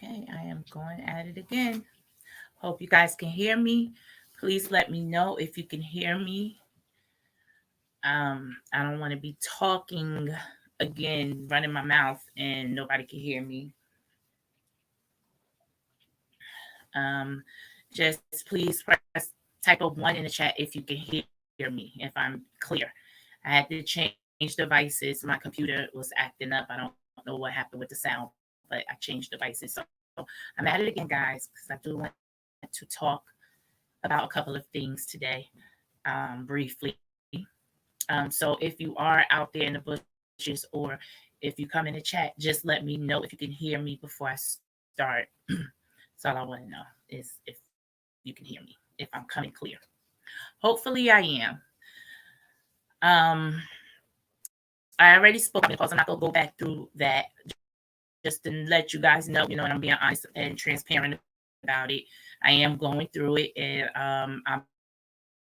Okay, I am going at it again. Hope you guys can hear me. Please let me know if you can hear me. I don't want to be talking again, running my mouth, and nobody can hear me. Um, just please press type of one in the chat if you can hear me, if I'm clear. I had to change devices. My computer was acting up. I don't know what happened with the sound, but I changed devices. So I'm at it again, guys, because I do want to talk about a couple of things today, briefly. So if you are out there in the bushes or if you come in the chat, just let me know if you can hear me before I start. That's all I want to know is if you can hear me, if I'm coming clear. Hopefully I am. Um, I already spoke about menopause. I'm not gonna go back through that just to let you guys know, and I'm being honest and transparent about it. I am going through it, and I'm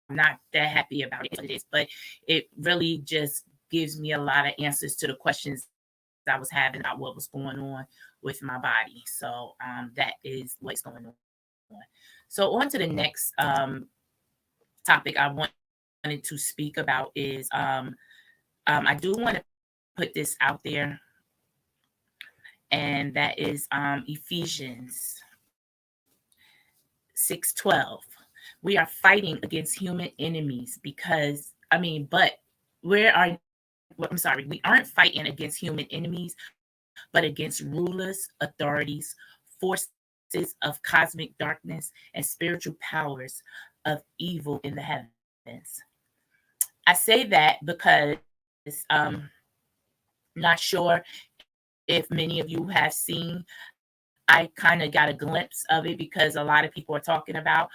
not that happy about it. It is what it is, but it really just gives me a lot of answers to the questions I was having about what was going on with my body. So that is what's going on. So on to the next topic I wanted to speak about is I do want to put this out there, and that is Ephesians 6:12. We are fighting against human enemies because but we aren't fighting against human enemies, but against rulers, authorities, forces of cosmic darkness, and spiritual powers of evil in the heavens. I say that because not sure if many of you have seen. I kind of got a glimpse of it because a lot of people are talking about.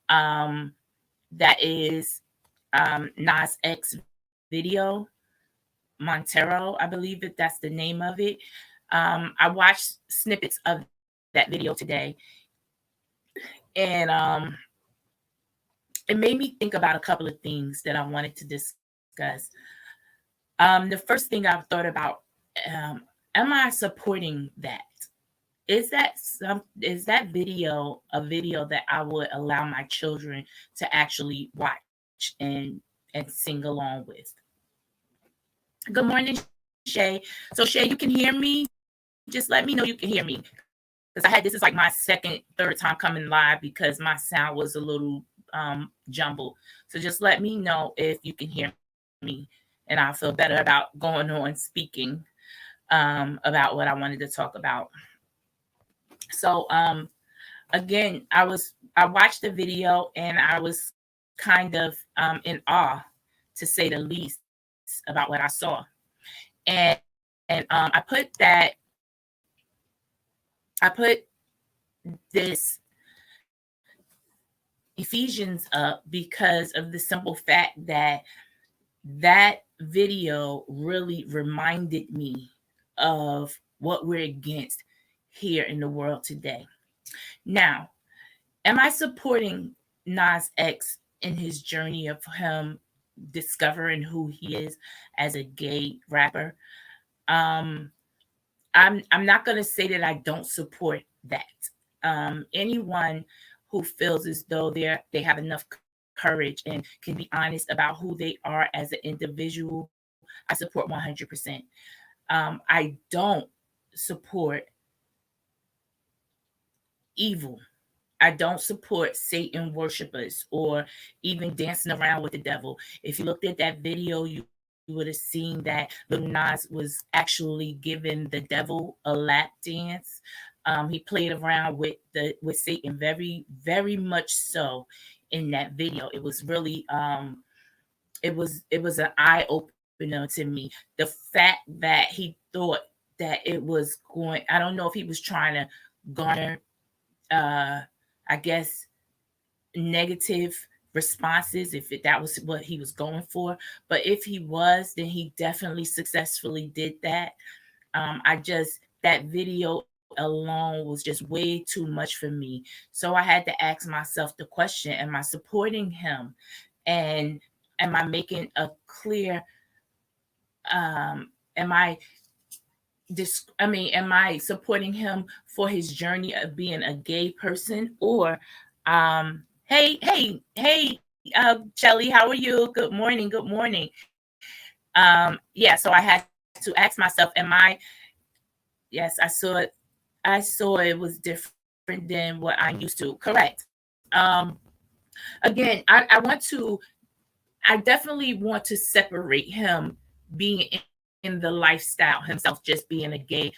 That is Nas X video, Montero, I believe that that's the name of it. I watched snippets of that video today, and it made me think about a couple of things that I wanted to discuss. The first thing I've thought about, um, am I supporting that? Is that video a video that I would allow my children to actually watch and sing along with? Good morning, Shay. So Shay, you can hear me? Just let me know you can hear me. Because this is like my second, third time coming live because my sound was a little jumbled. So just let me know if you can hear me, and I'll feel better about going on speaking about what I wanted to talk about. So again, I watched the video and I was kind of in awe, to say the least, about what I saw. And I put this Ephesians up because of the simple fact that that video really reminded me of what we're against here in the world today. Now, am I supporting Nas X in his journey of him discovering who he is as a gay rapper? Um, I'm not gonna say that I don't support that. Anyone who feels as though they have enough courage and can be honest about who they are as an individual, I support 100%. I don't support evil. I don't support Satan worshipers or even dancing around with the devil. If you looked at that video, you would have seen that Lil Nas was actually giving the devil a lap dance. He played around with Satan very much so in that video. It was really it was an eye opener to me. The fact that he thought that it was going. I don't know if he was trying to garner I guess negative responses that was what he was going for. But if he was, then he definitely successfully did that. I just that video alone was just way too much for me. So I had to ask myself the question: am I supporting him? And am I making a clear? Am I am I supporting him for his journey of being a gay person? Or Shelly, how are you? Good morning, good morning. Yeah, so I had to ask myself, am I, yes, I saw it was different than what I'm used to. Correct. Again, I definitely want to separate him being in the lifestyle himself, just being a gay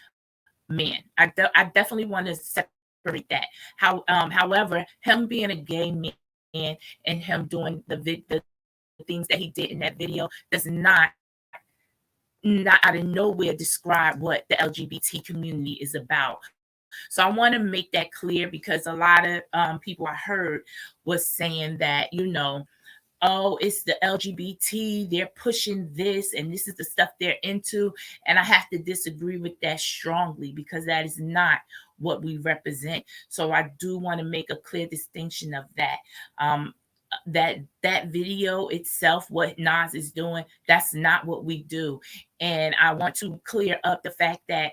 man. I definitely want to separate that. However, him being a gay man and him doing the things that he did in that video does not out of nowhere describe what the LGBT community is about. So I want to make that clear, because a lot of people I heard was saying that, oh, it's the LGBT, they're pushing this, and this is the stuff they're into. And I have to disagree with that strongly, because that is not what we represent. So I do want to make a clear distinction of that. Um, that video itself, what Nas is doing, that's not what we do. And I want to clear up the fact that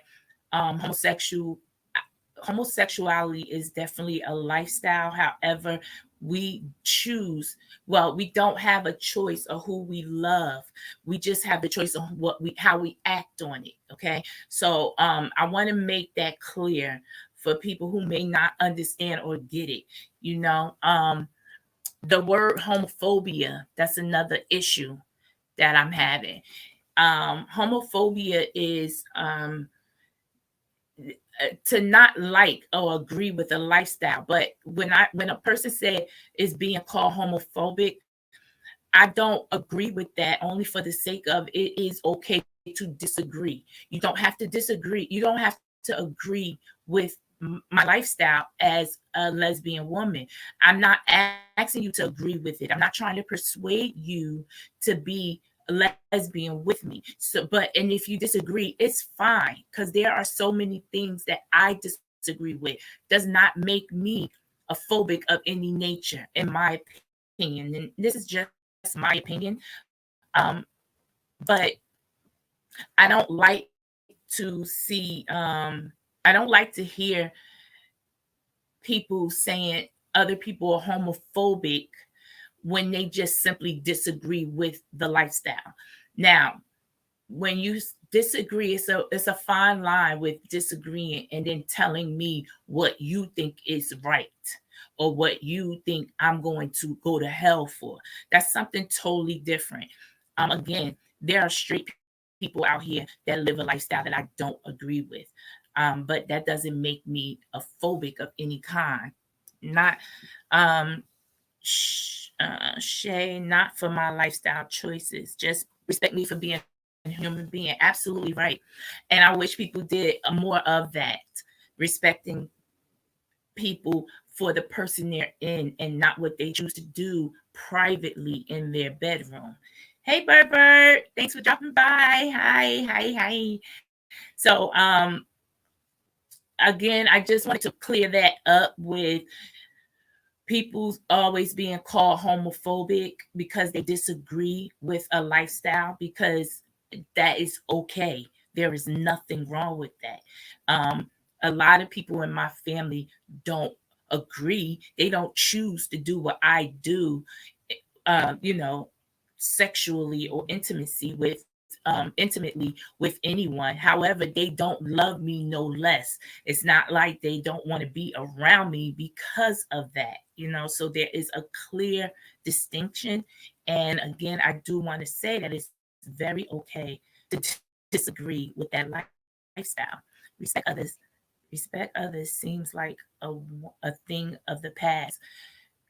homosexuality is definitely a lifestyle. However, we choose, well, we don't have a choice of who we love. We just have the choice of how we act on it. Okay. So I want to make that clear for people who may not understand or get it. You know, the word homophobia, that's another issue that I'm having. Homophobia is to not like or agree with a lifestyle. But when a person said is being called homophobic, I don't agree with that, only for the sake of it is okay to disagree. You don't have to disagree. You don't have to agree with my lifestyle as a lesbian woman. I'm not asking you to agree with it. I'm not trying to persuade you to be a lesbian with me. And if you disagree, it's fine, because there are so many things that I disagree with. Does not make me a phobic of any nature, in my opinion. And this is just my opinion. But I don't like to see, I don't like to hear people saying other people are homophobic when they just simply disagree with the lifestyle. Now, when you disagree, it's a fine line with disagreeing and then telling me what you think is right, or what you think I'm going to go to hell for. That's something totally different. Again, there are straight people out here that live a lifestyle that I don't agree with. But that doesn't make me a phobic of any kind. Not um Shay, not for my lifestyle choices. Just respect me for being a human being. Absolutely right. And I wish people did more of that, respecting people for the person they're in and not what they choose to do privately in their bedroom. Hey, Bert, thanks for dropping by. Hi. So, again, I just wanted to clear that up with people always being called homophobic because they disagree with a lifestyle, because that is okay. There is nothing wrong with that. A lot of people in my family don't agree. They don't choose to do what I do, you know, sexually or intimately with anyone. However, they don't love me no less. It's not like they don't want to be around me because of that, So there is a clear distinction. And again, I do want to say that it's very okay to disagree with that lifestyle. Respect others. Respect others seems like a thing of the past.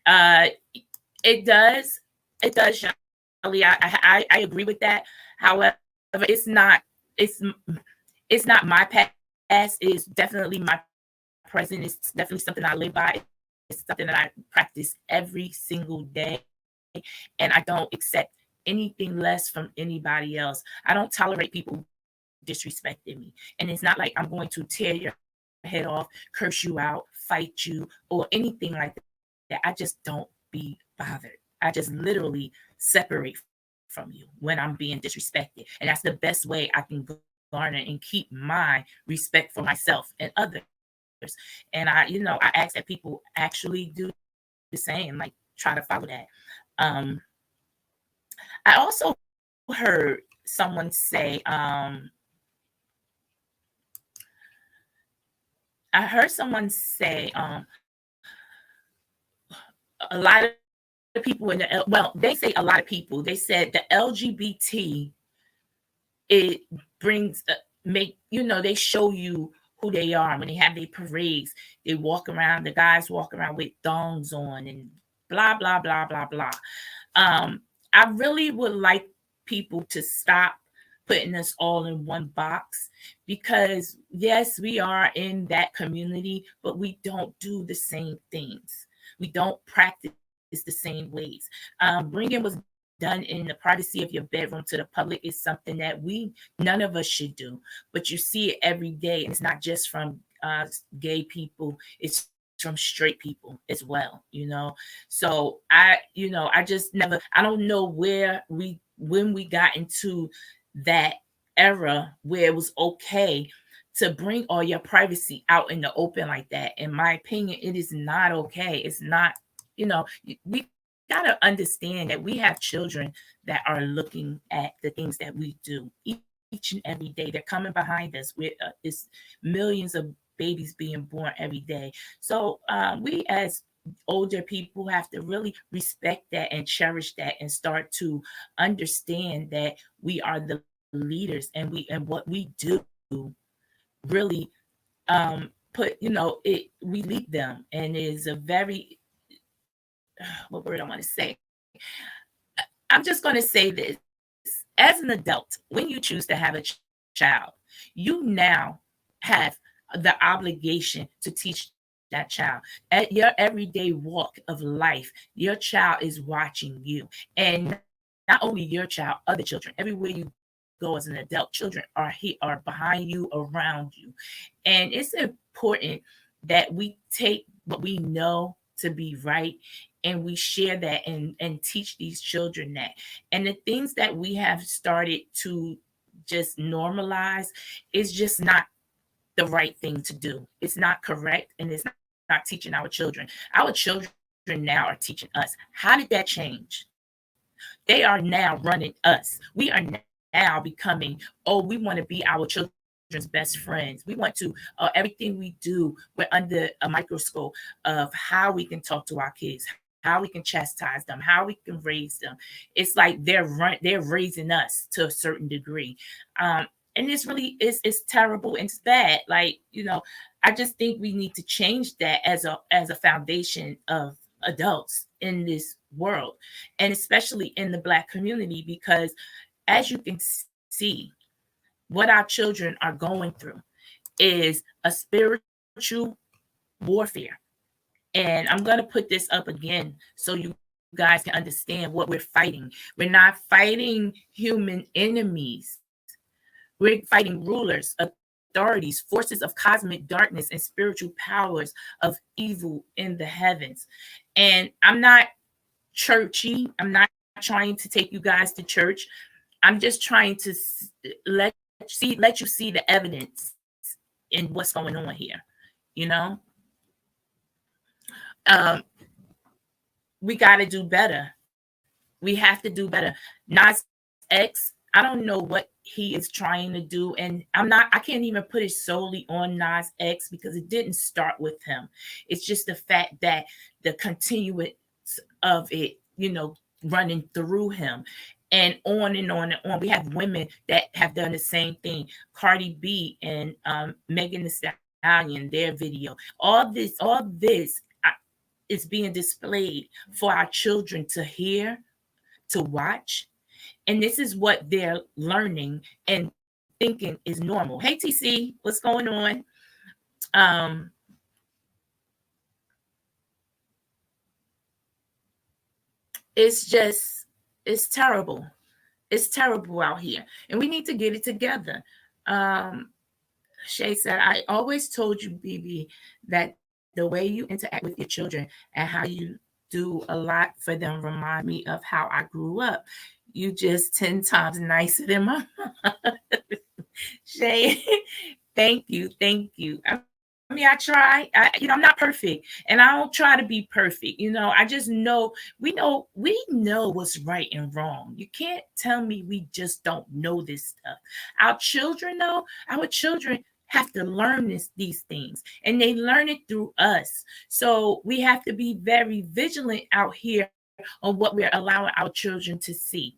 Uh, it does. It does, Shelly. I agree with that. However, it's not my past. It's definitely my present. It's definitely something I live by. It's something that I practice every single day. And I don't accept anything less from anybody else. I don't tolerate people disrespecting me. And it's not like I'm going to tear your head off, curse you out, fight you, or anything like that. I just don't be bothered. I just literally separate from you when I'm being disrespected. And that's the best way I can go about it. garner and keep my respect for myself and others. And I ask that people actually do the same, like try to follow that. I also heard someone say, I heard someone say, a lot of people in the well, they say a lot of people. They said the LGBT, it brings make they show you who they are when they have their parades. They walk around. The guys walk around with thongs on and blah blah blah blah blah. I really would like people to stop putting us all in one box, because yes, we are in that community, but we don't do the same things. We don't practice the same ways. Bringing was done in the privacy of your bedroom to the public is something that none of us should do, but you see it every day, and it's not just from gay people, it's from straight people as well. So I just never, I don't know when we got into that era where it was okay to bring all your privacy out in the open like that. In my opinion, it is not okay. It's not, we got to understand that we have children that are looking at the things that we do each and every day. They're coming behind us with it's millions of babies being born every day. So we as older people have to really respect that and cherish that and start to understand that we are the leaders, and what we do really put it we lead them, and is a very what word I want to say. I'm just going to say this. As an adult, when you choose to have a child, you now have the obligation to teach that child. At your everyday walk of life, your child is watching you. And not only your child, other children. Everywhere you go as an adult, children are behind you, around you. And it's important that we take what we know to be right, and we share that and teach these children that. And the things that we have started to just normalize is just not the right thing to do. It's not correct, and it's not teaching our children. Our children now are teaching us. How did that change? They are now running us. We are now becoming, oh, we want to be our children's best friends. We want to, everything we do, we're under a microscope of how we can talk to our kids, how we can chastise them, how we can raise them. It's like they're raising us to a certain degree. And it's really it's terrible and it's bad. Like, I just think we need to change that as a foundation of adults in this world, and especially in the Black community, because as you can see, what our children are going through is a spiritual warfare. And I'm going to put this up again so you guys can understand what we're fighting. We're not fighting human enemies. We're fighting rulers, authorities, forces of cosmic darkness, and spiritual powers of evil in the heavens. And I'm not churchy. I'm not trying to take you guys to church. I'm just trying to let you see the evidence in what's going on here. We got to do better. We have to do better. Nas X, I don't know what he is trying to do, and I can't even put it solely on Nas X, because it didn't start with him. It's just the fact that the continuance of it, running through him, and on and on and on. We have women that have done the same thing. Cardi B and Megan Thee Stallion, their video. All this is being displayed for our children to hear, to watch. And this is what they're learning and thinking is normal. Hey, TC, what's going on? It's terrible. It's terrible out here. And we need to get it together. Shay said, I always told you, BB, that the way you interact with your children and how you do a lot for them remind me of how I grew up. You just 10 times nicer than my mom. Shay, thank you, thank you. I mean, I try. I'm not perfect, and I don't try to be perfect. I just we know what's right and wrong. You can't tell me we just don't know this stuff. Our children know. Our children have to learn these things, and they learn it through us. So we have to be very vigilant out here on what we're allowing our children to see.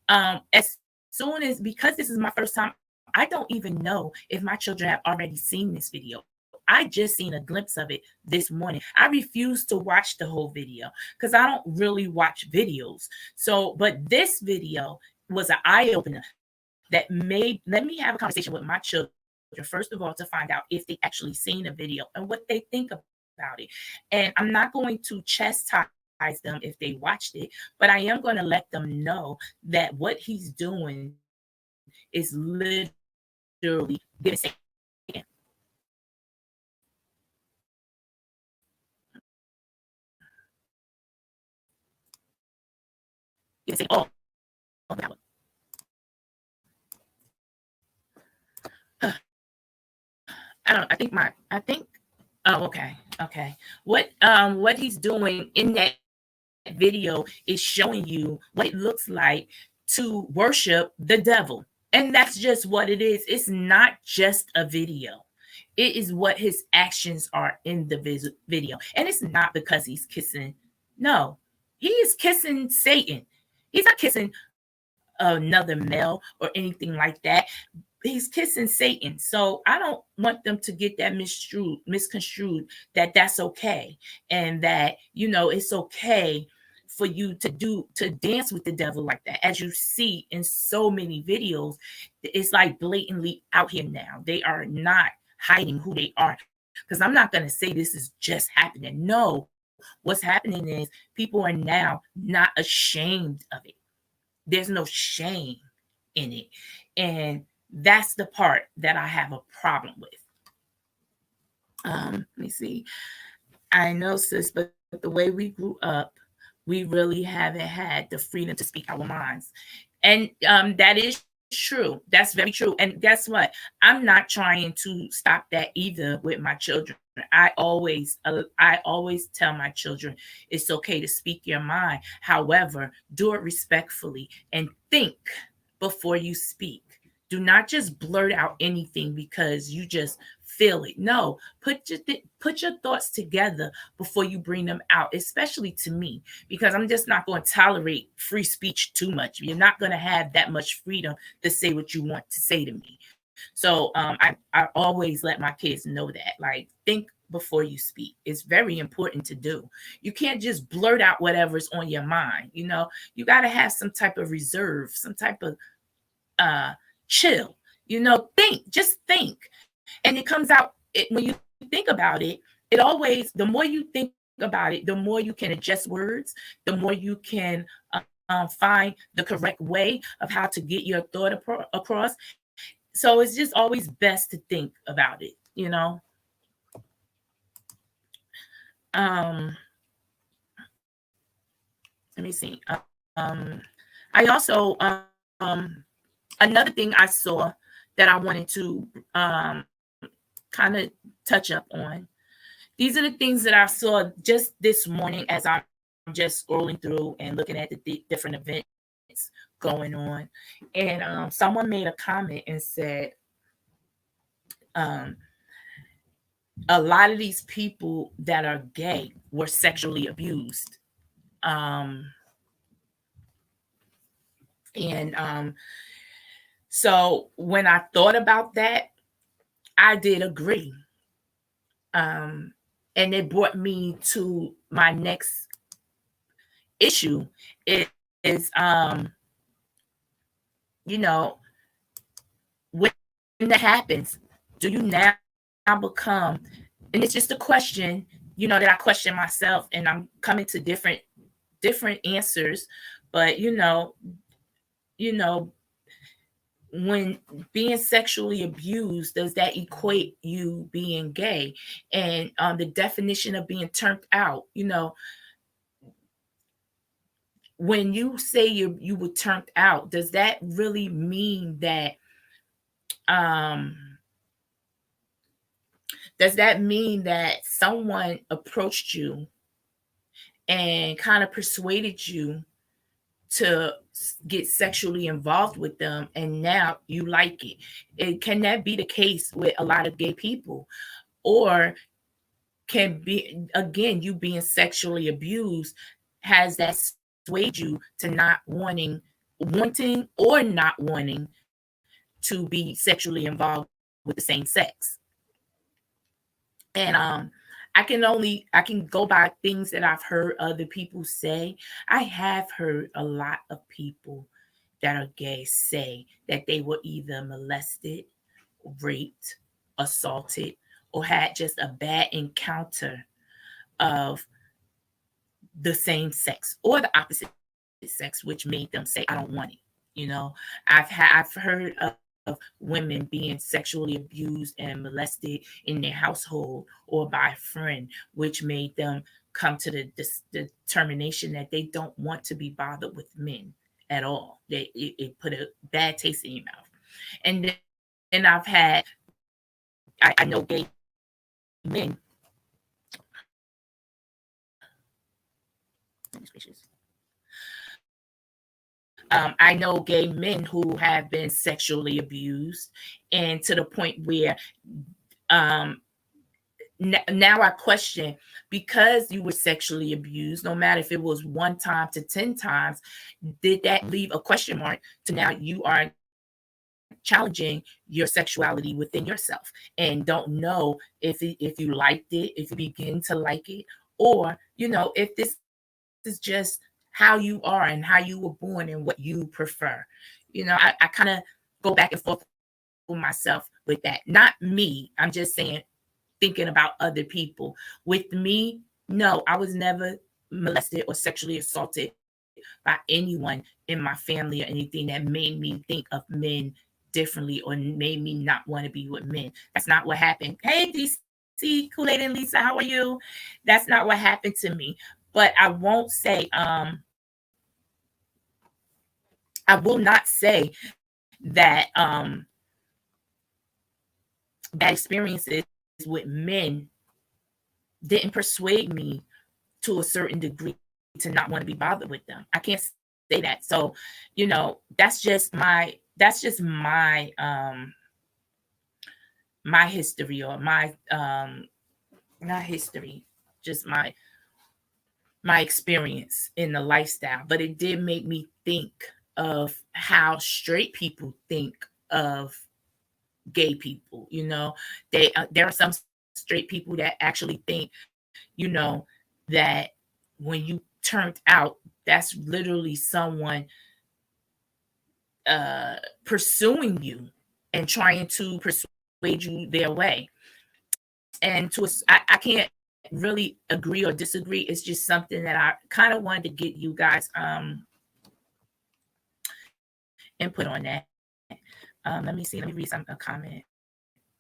As soon as, because this is my first time, I don't even know if my children have already seen this video. I just seen a glimpse of it this morning. I refuse to watch the whole video because I don't really watch videos. So, but this video was an eye opener that made, let me have a conversation with my children, first of all, to find out if they actually seen the video and what they think about it. And I'm not going to chastise them if they watched it, but I am going to let them know that what he's doing is literally giving Satan. Giving Satan all the power. I don't. Oh, okay, okay. What he's doing in that video is showing you what it looks like to worship the devil, and that's just what it is. It's not just a video. It is what his actions are in the video, and it's not because he's kissing. No, he is kissing Satan. He's not kissing another male or anything like that. He's kissing Satan. So I don't want them to get that misconstrued that that's okay, and that it's okay for you to dance with the devil like that. As you see in so many videos, it's like blatantly out here now. They are not hiding who they are. Because I'm not going to say this is just happening. No, what's happening is people are now not ashamed of it. There's no shame in it. And that's the part that I have a problem with. Let me see. I know, sis, but the way we grew up, we really haven't had the freedom to speak our minds. And that is true. That's very true. And guess what? I'm not trying to stop that either with my children. I always tell my children it's okay to speak your mind. However, do it respectfully and think before you speak. Do not just blurt out anything because you just feel it. No, put your thoughts together before you bring them out, especially to me, because I'm just not going to tolerate free speech too much. You're not going to have that much freedom to say what you want to say to me. So I always let my kids know that, like, think before you speak. It's very important to do. You can't just blurt out whatever's on your mind. You got to have some type of reserve, some type of chill. Just think, and it comes out. When you think about it, it always, the more you think about it, the more you can adjust words, the more you can find the correct way of how to get your thought across. So it's just always best to think about it. um Let me see. I also another thing I saw that I wanted to kind of touch up on. These are the things that I saw just this morning as I'm just scrolling through and looking at the different events going on. And someone made a comment and said, um, a lot of these people that are gay were sexually abused. Um, and so when I thought about that, I did agree. Um, and it brought me to my next issue is you know when that happens, do you now become, and it's just a question, that I question myself, and I'm coming to different answers. But you know when being sexually abused, does that equate you being gay? And the definition of being turned out, when you say you were turned out, does that really mean that um does that mean that someone approached you and kind of persuaded you to get sexually involved with them and now you like it? Can that be the case with a lot of gay people? Or can be, again, you being sexually abused, has that swayed you to not wanting or not wanting to be sexually involved with the same sex? And I can go by things that I've heard other people say. I have heard a lot of people that are gay say that they were either molested, raped, assaulted, or had just a bad encounter of the same sex or the opposite sex, which made them say, I don't want it. You know, I've heard of women being sexually abused and molested in their household or by a friend, which made them come to the determination that they don't want to be bothered with men at all. It put a bad taste in your mouth. And then I've had, I know gay men. I know gay men who have been sexually abused, and to the point where um, now I question, because you were sexually abused, no matter if it was 1 time to 10 times, did that leave a question mark to now you are challenging your sexuality within yourself and don't know if you liked it, if you begin to like it, or if this is just how you are and how you were born and what you prefer. I kind of go back and forth with myself with that. Not me. I'm just saying, thinking about other people. With me, no, I was never molested or sexually assaulted by anyone in my family or anything that made me think of men differently or made me not want to be with men. That's not what happened. Hey, DC, Kool-Aid and Lisa, how are you? That's not what happened to me. But I won't say, I will not say that that experiences with men didn't persuade me to a certain degree to not want to be bothered with them. I can't say that. So, that's just my history, or my not history, just my experience in the lifestyle. But it did make me think of how straight people think of gay people. There are some straight people that actually think, that when you turned out, that's literally someone pursuing you and trying to persuade you their way. And I can't really agree or disagree. It's just something that I kind of wanted to get you guys input on that. Let me see. Let me read a comment.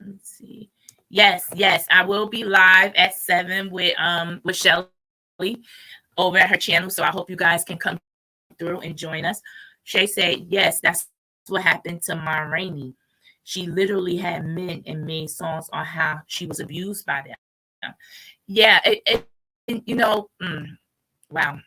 Let's see. Yes, I will be live at 7 with Shelly over at her channel. So I hope you guys can come through and join us. Shay said, yes, that's what happened to Ma Rainey. She literally had men and made songs on how she was abused by them. Yeah, wow.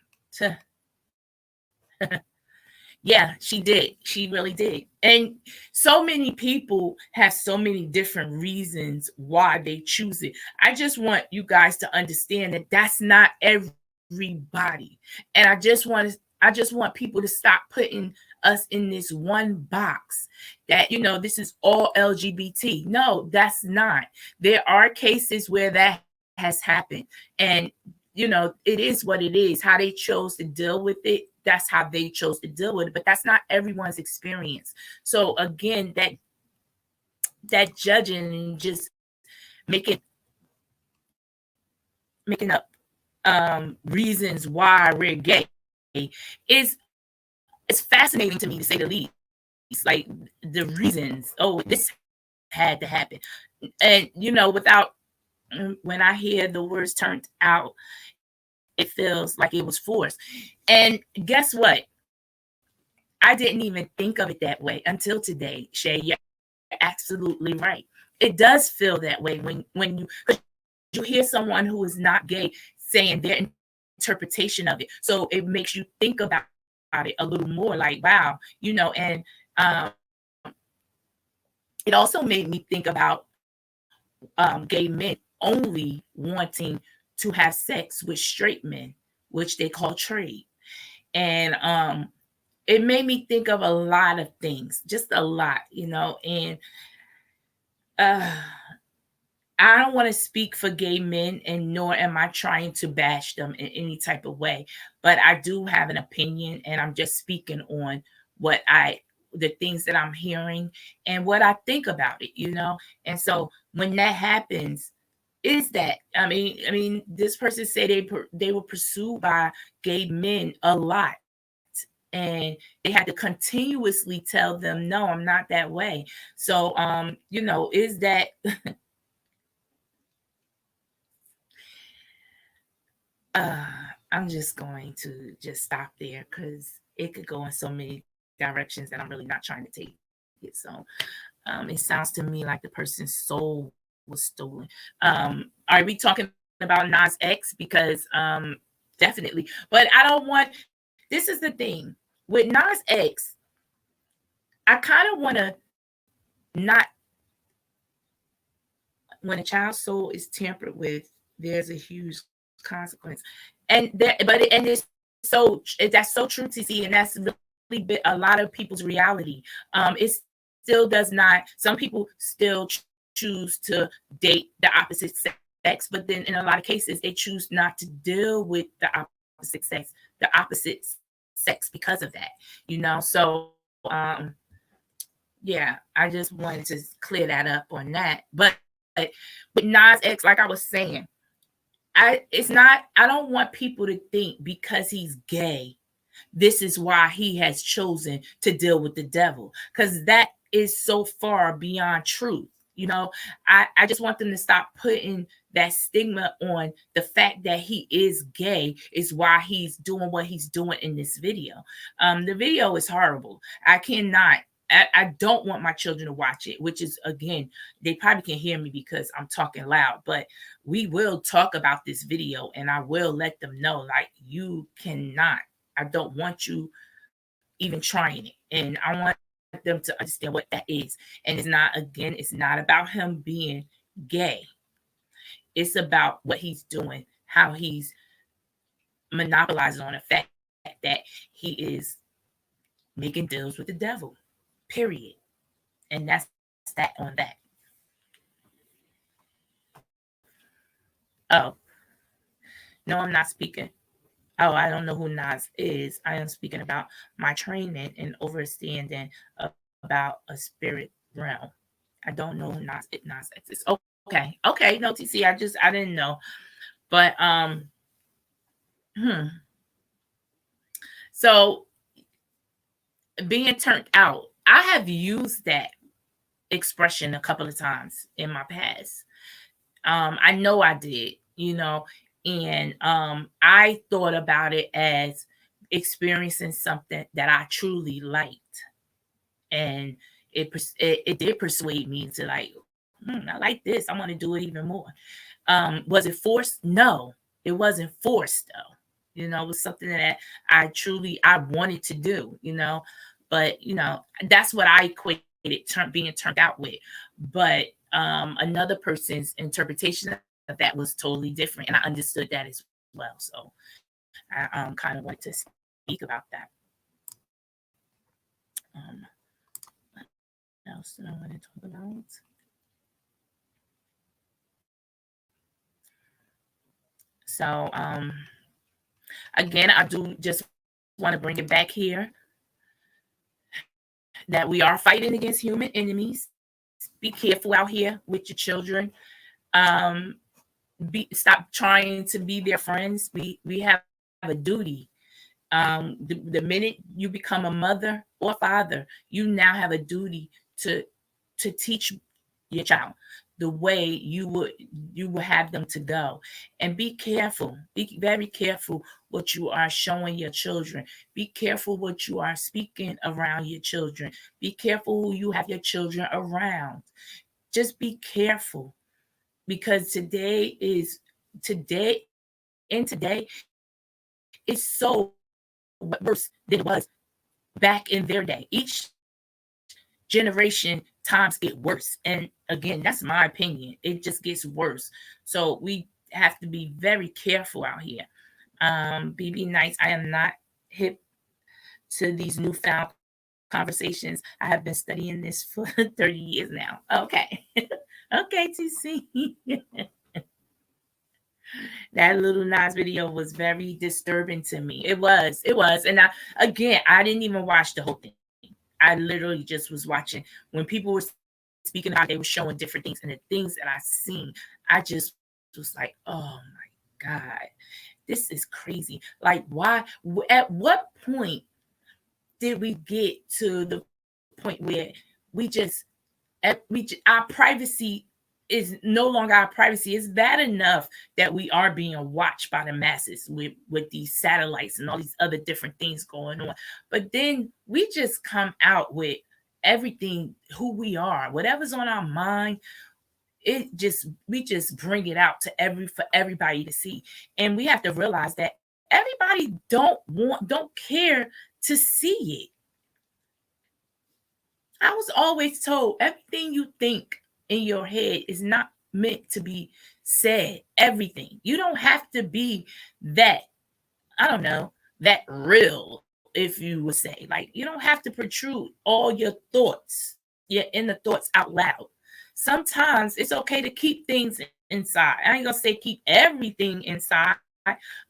Yeah, she did. She really did. And so many people have so many different reasons why they choose it. I just want you guys to understand that that's not everybody. And I just want people to stop putting us in this one box that, this is all LGBT. No, that's not. There are cases where that has happened. And, it is what it is. How they chose to deal with it, that's how they chose to deal with it. But that's not everyone's experience. So again, that judging and just making up reasons why we're gay is it's fascinating to me, to say the least. Like, the reasons, this had to happen. And without, when I hear the words turned out, it feels like it was forced. And guess what? I didn't even think of it that way until today, Shay. absolutely right. It does feel that way when you hear someone who is not gay saying their interpretation of it. So it makes you think about it a little more, like, wow, and um, it also made me think about gay men only wanting to have sex with straight men, which they call trade. And it made me think of a lot of things, just a lot, and uh, I don't want to speak for gay men, and nor am I trying to bash them in any type of way. But I do have an opinion, and I'm just speaking on the things that I'm hearing and what I think about it. And so when that happens, is that I mean, this person said they were pursued by gay men a lot, and they had to continuously tell them, no, I'm not that way. So is that I'm just going to just stop there because it could go in so many directions that I'm really not trying to take it. So it sounds to me like the person's soul was stolen. Are we talking about Nas X? Because definitely, but I don't want. This is the thing with Nas X. I kind of want to not. When a child's soul is tampered with, there's a huge consequence, and it's that's so true to see, and that's really been a lot of people's reality. It still does not. Some people still choose to date the opposite sex, but then in a lot of cases, they choose not to deal with the opposite sex because of that. So yeah, I just wanted to clear that up on that, but with Nas X, like I was saying, I don't want people to think because he's gay, this is why he has chosen to deal with the devil, because that is so far beyond truth. I just want them to stop putting that stigma on the fact that he is gay is why he's doing what he's doing in this video. The video is horrible. I don't want my children to watch it, which is, again, they probably can hear me because I'm talking loud, but we will talk about this video and I will let them know, like, you cannot, I don't want you even trying it. And I want them to understand what that is. And it's not about him being gay. It's about what he's doing, how he's monopolizing on the fact that he is making deals with the devil, period. And that's that on that. Oh, no, I'm not speaking. Oh, I don't know who Nas is. I am speaking about my training and understanding about a spirit realm. I don't know who Nas X is. Okay. No, TC, I didn't know. But so being turned out, I have used that expression a couple of times in my past. I know I did, and I thought about it as experiencing something that I truly liked, and it did persuade me to, like, I like this. I want to do it even more. Was it forced? No, it wasn't forced though. It was something that I wanted to do. But that's what I equated being turned out with. But another person's interpretation of that was totally different, and I understood that as well. So I kind of wanted to speak about that. What else did I want to talk about? So again, I do just want to bring it back here that we are fighting against human enemies. Be careful out here with your children. Stop trying to be their friends. We have a duty. The minute you become a mother or father, you now have a duty to teach your child. the way you would have them to go. And be careful, be very careful what you are showing your children. Be careful what you are speaking around your children. Be careful who you have your children around. Just be careful, because today and today is so worse than it was back in their day. Each generation, times get worse. And again, that's my opinion. It just gets worse. So we have to be very careful out here. BB Nice, I am not hip to these newfound conversations. I have been studying this for 30 years now. Okay. Okay, TC. That little Nas video was very disturbing to me. It was. And I didn't even watch the whole thing. I literally just was watching when people were speaking about, they were showing different things, and the things that I seen, I just was like, oh my God, this is crazy. Like, why? At what point did we get to the point where we just our privacy is no longer our privacy? It's bad enough that we are being watched by the masses with these satellites and all these other different things going on. But then we just come out with everything, who we are, whatever's on our mind. We just bring it out to for everybody to see. And we have to realize that everybody don't care to see it. I was always told everything you think in your head is not meant to be said. Everything. You don't have to be that, I don't know, that real, if you would say. Like, you don't have to protrude all your thoughts, your inner thoughts out loud. Sometimes it's okay to keep things inside. I ain't gonna say keep everything inside,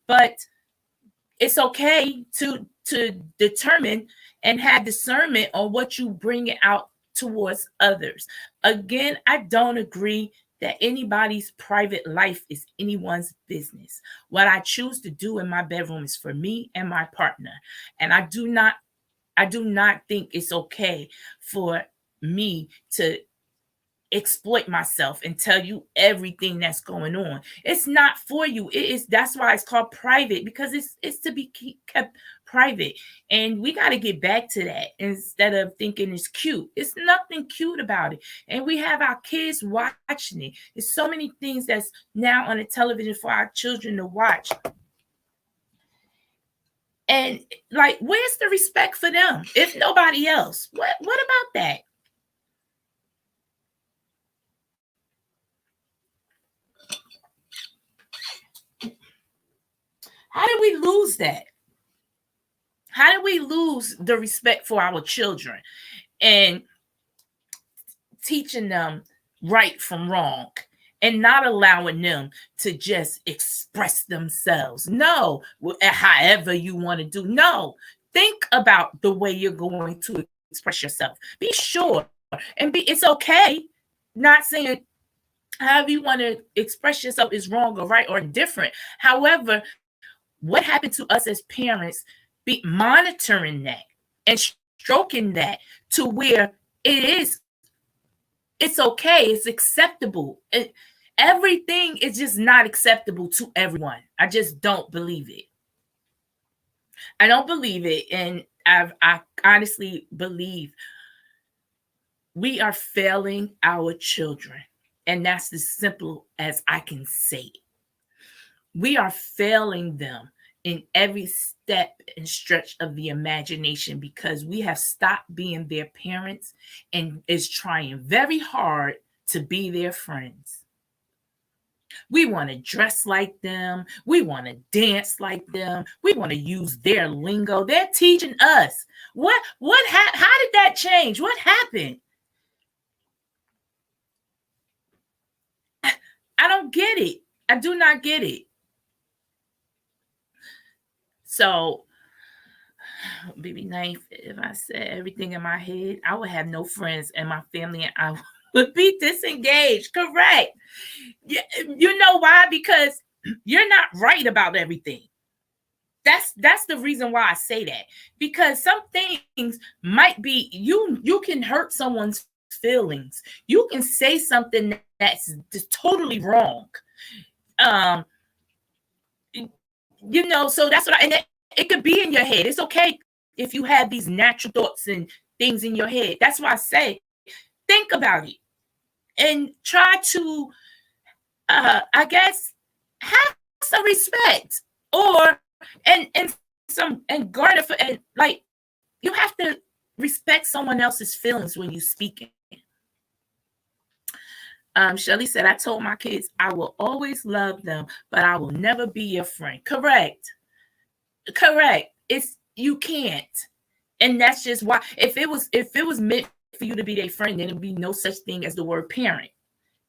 but it's okay to determine and have discernment on what you bring it out towards others. Again, I don't agree that anybody's private life is anyone's business. What I choose to do in my bedroom is for me and my partner. And I do not think it's okay for me to exploit myself and tell you everything that's going on. It's not for you. That's why it's called private, because it's to be kept private. And we got to get back to that instead of thinking it's cute. It's nothing cute about it. And we have our kids watching it. There's so many things that's now on the television for our children to watch. And like, where's the respect for them if nobody else? What about that? How did we lose that? How did we lose the respect for our children and teaching them right from wrong and not allowing them to just express themselves? No, however you want to do. No, think about the way you're going to express yourself. Be sure, and it's okay. Not saying however you want to express yourself is wrong or right or different. However, what happened to us as parents, be monitoring that and stroking that to where it's okay, it's acceptable. Everything is just not acceptable to everyone. I just don't believe it. I don't believe it. And I honestly believe we are failing our children. And that's as simple as I can say it. We are failing them in every step and stretch of the imagination because we have stopped being their parents and is trying very hard to be their friends. We want to dress like them. We want to dance like them. We want to use their lingo. They're teaching us. How did that change? What happened? I don't get it. I do not get it. So, BB Knife, if I said everything in my head, I would have no friends, and my family and I would be disengaged. Correct. You know why? Because you're not right about everything. That's the reason why I say that. Because some things might be, you can hurt someone's feelings. You can say something that's just totally wrong. Um, so that's what and it could be in your head. It's okay if you have these natural thoughts and things in your head. That's why I say, think about it and try to, I guess, have some respect, or and some and garner for, and like, you have to respect someone else's feelings when you speak. Shelly said, I told my kids I will always love them, but I will never be your friend. Correct. It's, you can't. And that's just why, if it was meant for you to be their friend, then there'd be no such thing as the word parent.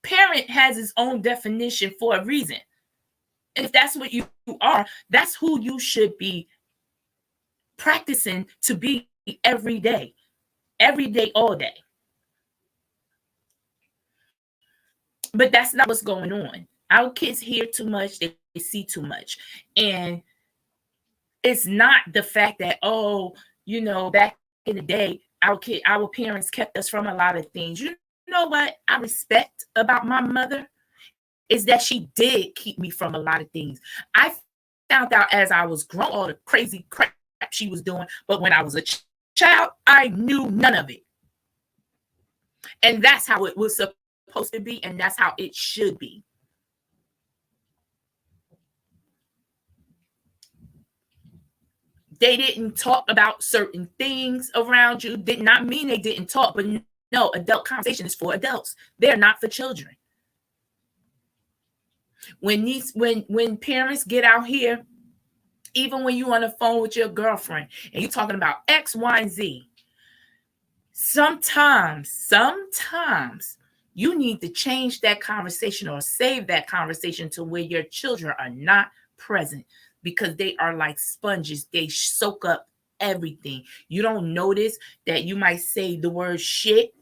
Parent has its own definition for a reason. And if that's what you are, that's who you should be practicing to be every day, all day. But that's not what's going on. Our kids hear too much, they see too much. And it's not the fact that, back in the day, our parents kept us from a lot of things. You know what I respect about my mother is that she did keep me from a lot of things. I found out as I was growing all the crazy crap she was doing, but when I was a child, I knew none of it. And that's how it was supposed to be, and that's how it should be. They didn't talk about certain things around you. Did not mean they didn't talk, but no, adult conversation is for adults. They're not for children. When parents get out here, even when you're on the phone with your girlfriend and you're talking about X, Y, and Z, sometimes you need to change that conversation or save that conversation to where your children are not present, because they are like sponges. They soak up everything. You don't notice that you might say the word shit,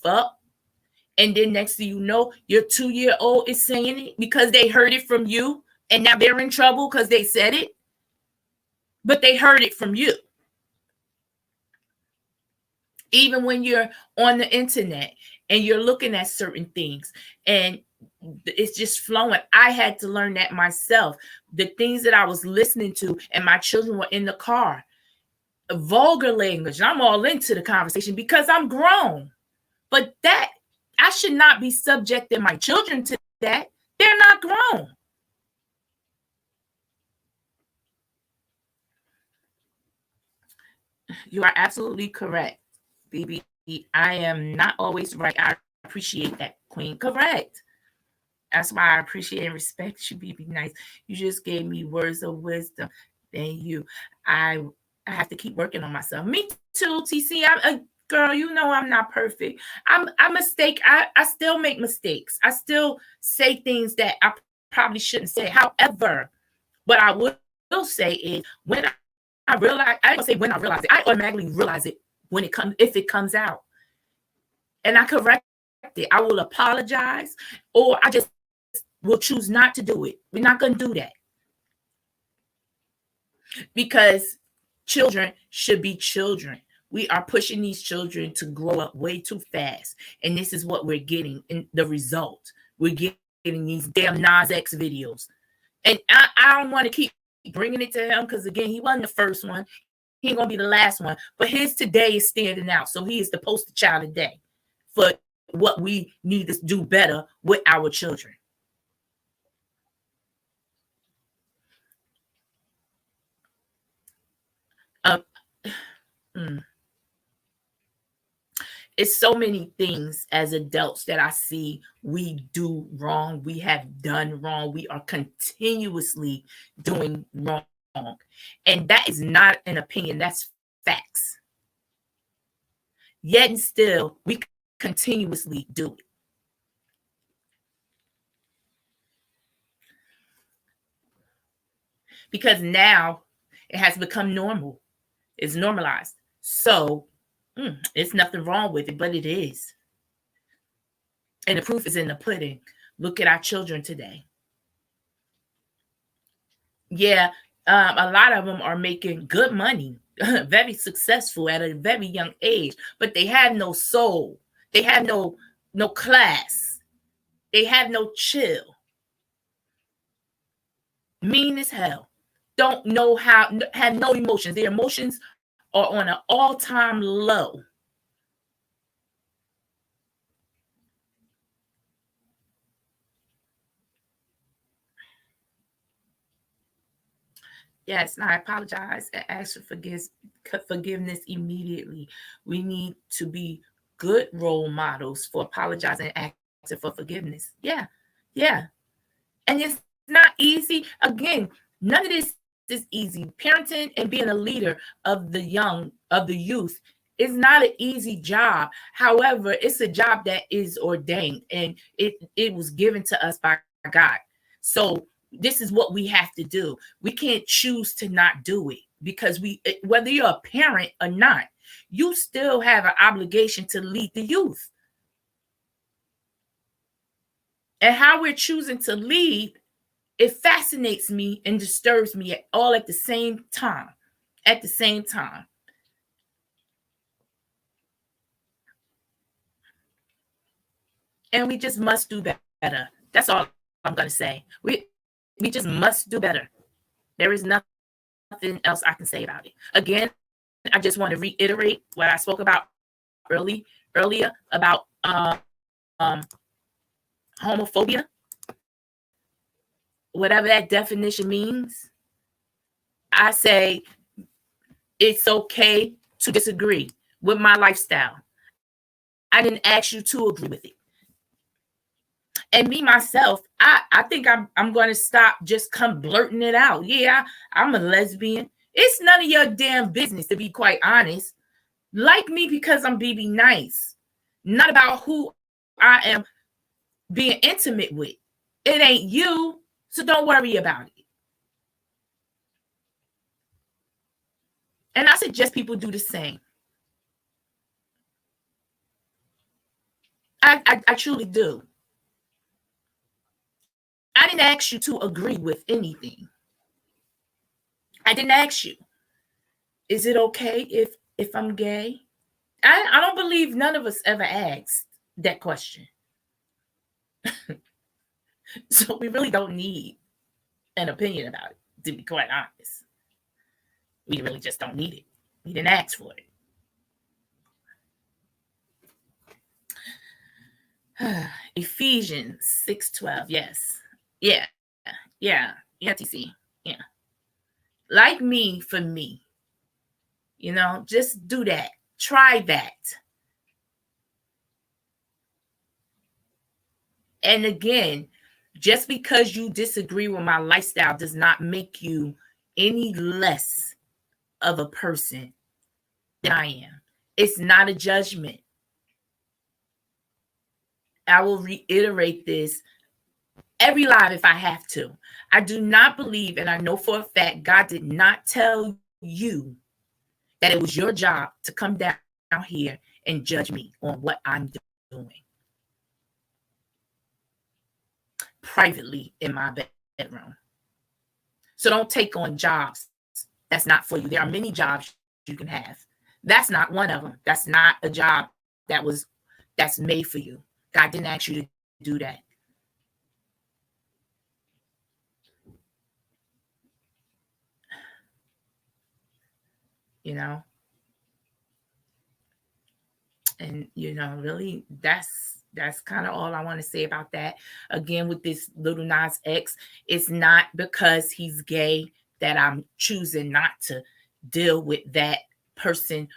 fuck, and then next thing you know, your 2-year-old is saying it because they heard it from you, and now they're in trouble because they said it, but they heard it from you. Even when you're on the internet and you're looking at certain things and it's just flowing. I had to learn that myself. The things that I was listening to, and my children were in the car, vulgar language. I'm all into the conversation because I'm grown. But that, I should not be subjecting my children to that. They're not grown. You are absolutely correct, BB. I am not always right. I appreciate that, Queen. Correct. That's why I appreciate and respect you, BB. Nice. You just gave me words of wisdom. Thank you. I have to keep working on myself. Me too, TC. I'm a girl. You know I'm not perfect. I mistake. I still make mistakes. I still say things that I probably shouldn't say. However, what I will say is, when I realize, I don't say when I realize it, I automatically realize it when it comes, if it comes out, and I correct it. I will apologize, or I just will choose not to do it. We're not going to do that, because children should be children. We are pushing these children to grow up way too fast, and this is what we're getting in the result. We're getting these damn Nas X videos, and I don't want to keep bringing it to him, because again, he wasn't the first one. He ain't gonna be the last one, but his today is standing out. So he is the poster child today for what we need to do better with our children. It's so many things as adults that I see we do wrong, we have done wrong, we are continuously doing wrong. And that is not an opinion, that's facts. Yet and still, we continuously do it. Because now it has become normal. It's normalized. So it's nothing wrong with it, but it is. And the proof is in the pudding. Look at our children today. Yeah, a lot of them are making good money. very successful at a very young age, but they have no soul. They have no class. They have no chill. Mean as hell. Don't know how, have no emotions. Their emotions are on an all-time low. Yes, I apologize and ask for forgiveness immediately. We need to be good role models for apologizing and asking for forgiveness. Yeah, yeah. And it's not easy. Again, none of this is easy. Parenting and being a leader of the youth is not an easy job. However, it's a job that is ordained and it was given to us by God. So this is what we have to do. We can't choose to not do it because whether you're a parent or not, you still have an obligation to lead the youth. And how we're choosing to lead, it fascinates me and disturbs me all at the same time. At the same time. And we just must do better. That's all I'm going to say. We just must do better. There is nothing else I can say about it. Again, I just want to reiterate what I spoke about earlier about homophobia. Whatever that definition means, I say it's okay to disagree with my lifestyle. I didn't ask you to agree with it. And me myself, I think I'm going to stop just come blurting it out. Yeah, I'm a lesbian. It's none of your damn business, to be quite honest. Like me because I'm BB nice, not about who I am being intimate with. It ain't you, so don't worry about it. And I suggest people do the same. I truly do. I didn't ask you to agree with anything. I didn't ask you. Is it okay if I'm gay? I don't believe none of us ever asked that question. So we really don't need an opinion about it, to be quite honest. We really just don't need it. We didn't ask for it. Ephesians 6:12. Yes. Yeah. Yeah. Yeah, TC. Yeah. Like me for me. Just do that. Try that. And again, just because you disagree with my lifestyle does not make you any less of a person than I am. It's not a judgment. I will reiterate this every live if I have to. I do not believe, and I know for a fact, God did not tell you that it was your job to come down here and judge me on what I'm doing privately in my bedroom. So don't take on jobs that's not for you. There are many jobs you can have. That's not one of them. That's not a job that's made for you. God didn't ask you to do that. And really that's kind of all I want to say about that. Again, with this little Nas X, it's not because he's gay that I'm choosing not to deal with that person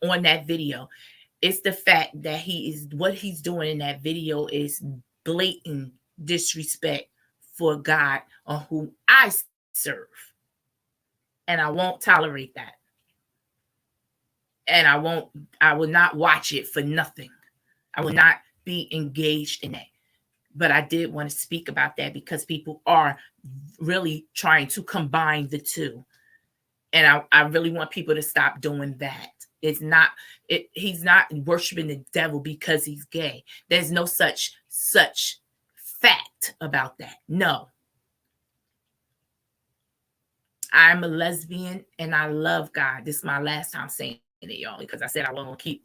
on that video. It's the fact that what he's doing in that video is blatant disrespect for God on whom I serve. And I won't tolerate that. And I will not watch it for nothing. I will not be engaged in that. But I did want to speak about that because people are really trying to combine the two. And I really want people to stop doing that. He's not worshiping the devil because he's gay. There's no such fact about that. No. I'm a lesbian and I love God. This is my last time saying it, y'all, because I said I wasn't going to keep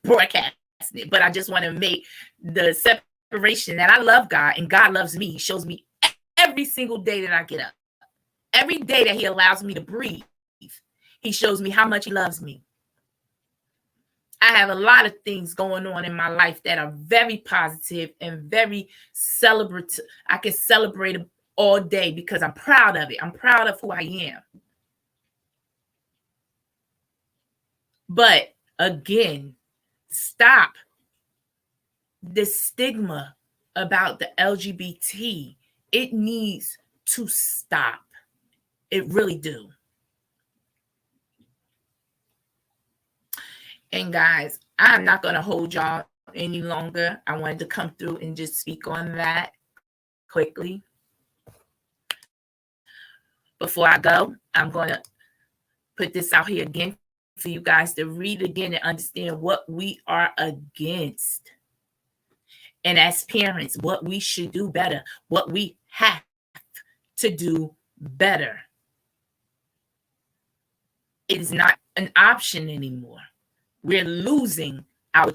broadcasting it. But I just want to make the separation that I love God and God loves me. He shows me every single day that I get up. Every day that he allows me to breathe, he shows me how much he loves me. I have a lot of things going on in my life that are very positive and very celebrative. I can celebrate them all day because I'm proud of it. I'm proud of who I am. But again, stop the stigma about the LGBT. It needs to stop. It really do. And guys, I'm not going to hold y'all any longer. I wanted to come through and just speak on that quickly. Before I go, I'm going to put this out here again for you guys to read again and understand what we are against. And as parents, what we should do better, what we have to do better. It is not an option anymore. We're losing our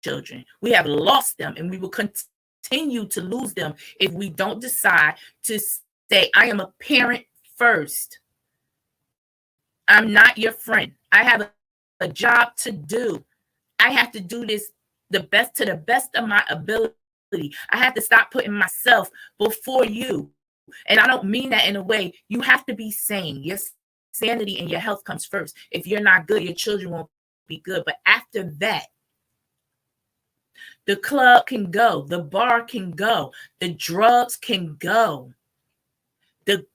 children. We have lost them, and we will continue to lose them if we don't decide to say, I am a parent first. I'm not your friend. I have a job to do. I have to do this to the best of my ability. I have to stop putting myself before you. And I don't mean that in a way. You have to be sane. Your sanity and your health comes first. If you're not good, your children won't be good. But after that, the club can go, the bar can go, the drugs can go, the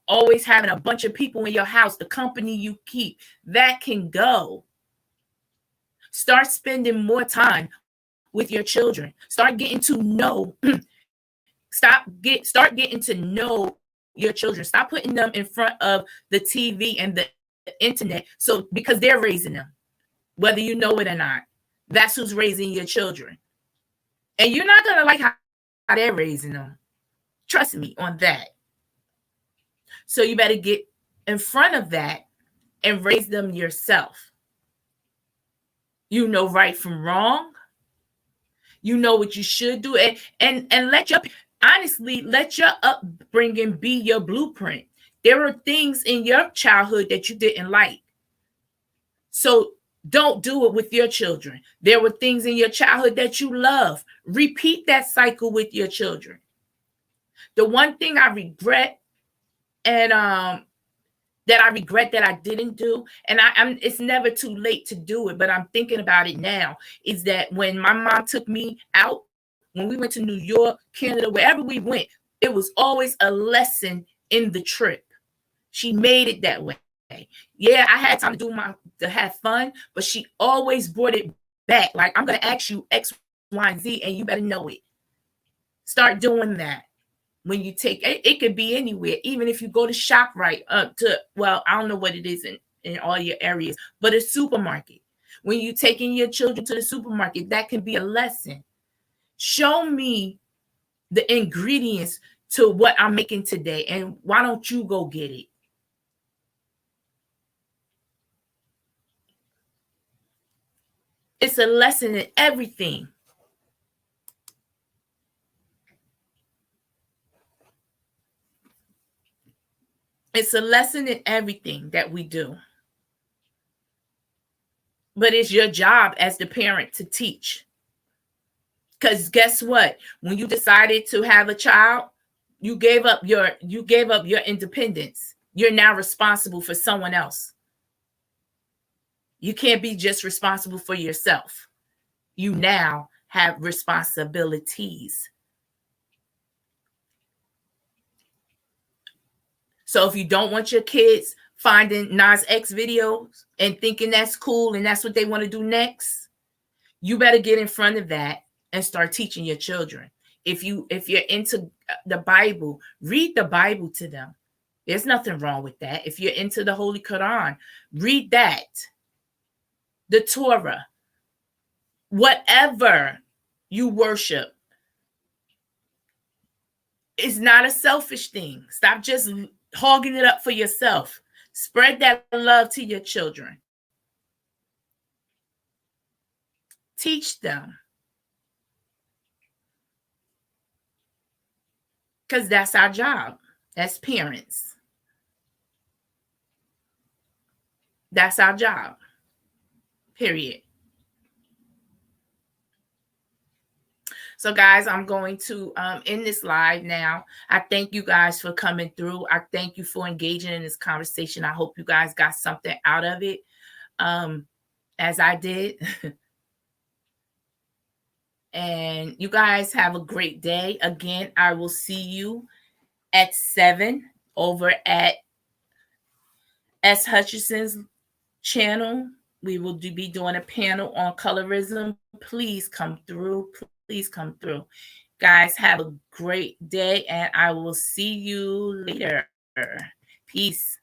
always having a bunch of people in your house, the company you keep, that can go. Start spending more time with your children. Start getting to know. Start getting to know your children. Stop putting them in front of the TV and the internet. So because they're raising them, whether you know it or not, that's who's raising your children. And you're not gonna like how they're raising them. Trust me on that. So you better get in front of that and raise them yourself. You know right from wrong. You know what you should do. And let your upbringing be your blueprint. There were things in your childhood that you didn't like. So don't do it with your children. There were things in your childhood that you love. Repeat that cycle with your children. The one thing I regret and that I didn't do, and it's never too late to do it, but I'm thinking about it now, is that when my mom took me out, when we went to New York, Canada, wherever we went, it was always a lesson in the trip. She made it that way. Yeah, I had time to have fun, but she always brought it back. Like, I'm going to ask you X, Y, and Z, and you better know it. Start doing that. When you take it could be anywhere, even if you go to ShopRite, I don't know what it is in all your areas, but a supermarket. When you taking your children to the supermarket, that can be a lesson. Show me the ingredients to what I'm making today, and why don't you go get it? It's a lesson in everything. It's a lesson in everything that we do. But it's your job as the parent to teach. Because guess what? When you decided to have a child, you gave up your independence. You're now responsible for someone else. You can't be just responsible for yourself. You now have responsibilities. So if you don't want your kids finding Nas X videos and thinking that's cool and that's what they want to do next, you better get in front of that and start teaching your children. If you're into the Bible, read the Bible to them. There's nothing wrong with that. If you're into the Holy Quran, read that. The Torah. Whatever you worship, It's not a selfish thing. Stop just hogging it up for yourself. Spread that love to your children. Teach them. Because that's our job as parents. That's our job. Period. So, guys, I'm going to end this live now. I thank you guys for coming through. I thank you for engaging in this conversation. I hope you guys got something out of it, as I did. And you guys have a great day. Again, I will see you at 7 over at S. Hutchinson's channel. We will be doing a panel on colorism. Please come through. Please come through. Guys, have a great day, and I will see you later. Peace.